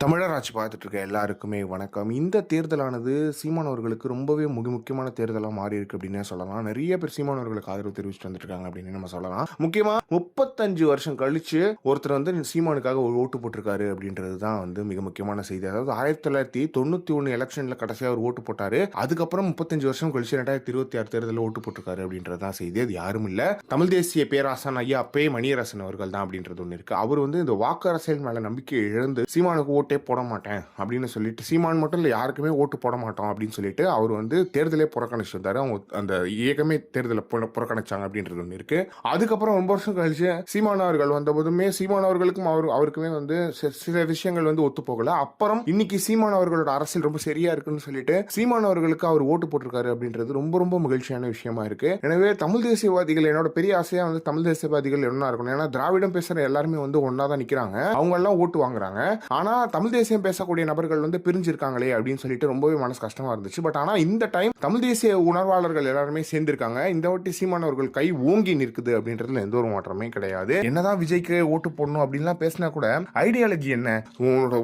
தமிழர் ஆட்சி பார்த்துட்டு இருக்க எல்லாருக்குமே வணக்கம். இந்த தேர்தலானது சீமானவர்களுக்கு ரொம்பவே முக்கியமான தேர்தலாக மாறி இருக்கு அப்படின்னே சொல்லலாம். நிறைய பேர் சீமானவர்களுக்கு ஆதரவு தெரிவிச்சுட்டு வந்துருக்காங்க அப்படின்னு நம்ம சொல்லலாம். முக்கியமா 35 வருஷம் கழிச்சு ஒருத்தர் வந்து சீமானுக்காக ஒரு ஓட்டு போட்டிருக்காரு அப்படின்றது தான் வந்து மிக முக்கியமான செய்தி. அதாவது 1991 எலெக்ஷன்ல கடைசியாக ஒரு ஓட்டு போட்டாரு. அதுக்கப்புறம் 35 வருஷம் கழிச்சு 2026 தேர்தலில் ஓட்டு போட்டிருக்காரு அப்படின்றது தான் செய்தி. அது யாரும் இல்ல, தமிழ் தேசிய பேராசன் ஐயா அப்பே மணியரசன் அவர்கள் தான் அப்படின்றது ஒன்று இருக்கு. அவர் வந்து இந்த வாக்கு அரசியல் மேல நம்பிக்கை இழந்து சீமானுக்கு ஓட்டே போட மாட்டேன் அப்படின்னு சொல்லிட்டு, சீமான் மட்டும் இல்லை யாருக்குமே ஓட்டு போட மாட்டோம் அப்படின்னு சொல்லிட்டு அவர் வந்து தேர்தலே புறக்கணிச்சு வந்தாரு. அவங்க அந்த இயக்கமே தேர்தலை புறக்கணிச்சாங்க அப்படின்றது ஒன்று இருக்கு. அதுக்கப்புறம் ரொம்ப வருஷம் கழிச்சு சீமானவர்கள் வந்த போதுமே சீமானவர்களுக்கும் அவருக்குமே வந்து சில விஷயங்கள் வந்து ஒத்து போகல. அப்புறம் இன்னைக்கு சீமானவர்களோட அரசியல் ரொம்ப சரியா இருக்குன்னு சொல்லிட்டு சீமானவர்களுக்கு அவர் ஓட்டு போட்டிருக்காரு அப்படின்றது ரொம்ப ரொம்ப மகிழ்ச்சியான விஷயமா இருக்கு. எனவே தமிழ் தேசியவாதிகள், என்னோட பெரிய ஆசையா வந்து தமிழ் தேசியவாதிகள் என்ன இருக்கணும், ஏன்னா திராவிடம் பேசுற எல்லாருமே வந்து ஒன்னா தான் நிக்கிறாங்க, அவங்க எல்லாம் ஓட்டு வாங்குறாங்க. ஆனா தமிழ் தேசியம் பேசக்கூடிய நபர்கள் வந்து பிரிஞ்சிருக்காங்களே அப்படின்னு சொல்லிட்டு ரொம்பவே மனசு கஷ்டமா இருந்துச்சு. பட் ஆனா இந்த டைம் தமிழ் தேசிய உணர்வாளர்கள் எல்லாருமே சேர்ந்திருக்காங்க. இந்த வாட்டி சீமானவர்கள் கை ஓங்கி நிற்குது அப்படின்றதுல எந்த ஒரு மாற்றமே கிடையாது. என்னதான் விஜய்க்கு ஓட்டு போடணும் அப்படின்லாம் பேசினா கூட ஐடியாலஜி என்ன,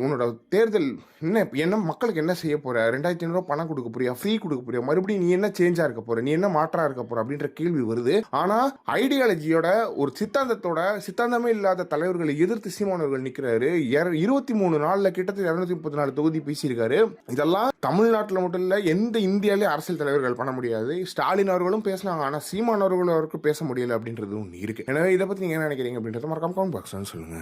உன்னோட தேர்தல் என்ன மக்களுக்கு என்ன செய்ய போற, 2500 பணம் கொடுக்க போறியா, ஃப்ரீ கொடுக்க போறியா, மறுபடியும் நீ என்ன சேஞ்சா இருக்க போற, நீ என்ன மாற்றா இருக்க போற அப்படின்ற கேள்வி வருது. ஆனா ஐடியாலஜியோட ஒரு சித்தாந்தமே இல்லாத தலைவர்களை எதிர்த்து சீமானவர்கள் நிக்கிறாரு. 23 நாள்ல கிட்டத்தட்ட 234 தொகுதி பேசியிருக்காரு. இதெல்லாம் தமிழ்நாட்டில் மட்டும் இல்ல, எந்த இந்தியாவிலே அரசியல் தலைவர்கள் பண்ண முடியாது. ஸ்டாலின் அவர்களும் பேசினாங்க, ஆனா சீமான் அவர்களும் பேச முடியல அப்படின்றது ஒன்று இருக்கு. எனவே இதை பத்தி நீங்க என்ன நினைக்கிறீங்க அப்படின்றத மறக்காம கமெண்ட் பாக்ஸ்ல சொல்லுங்க.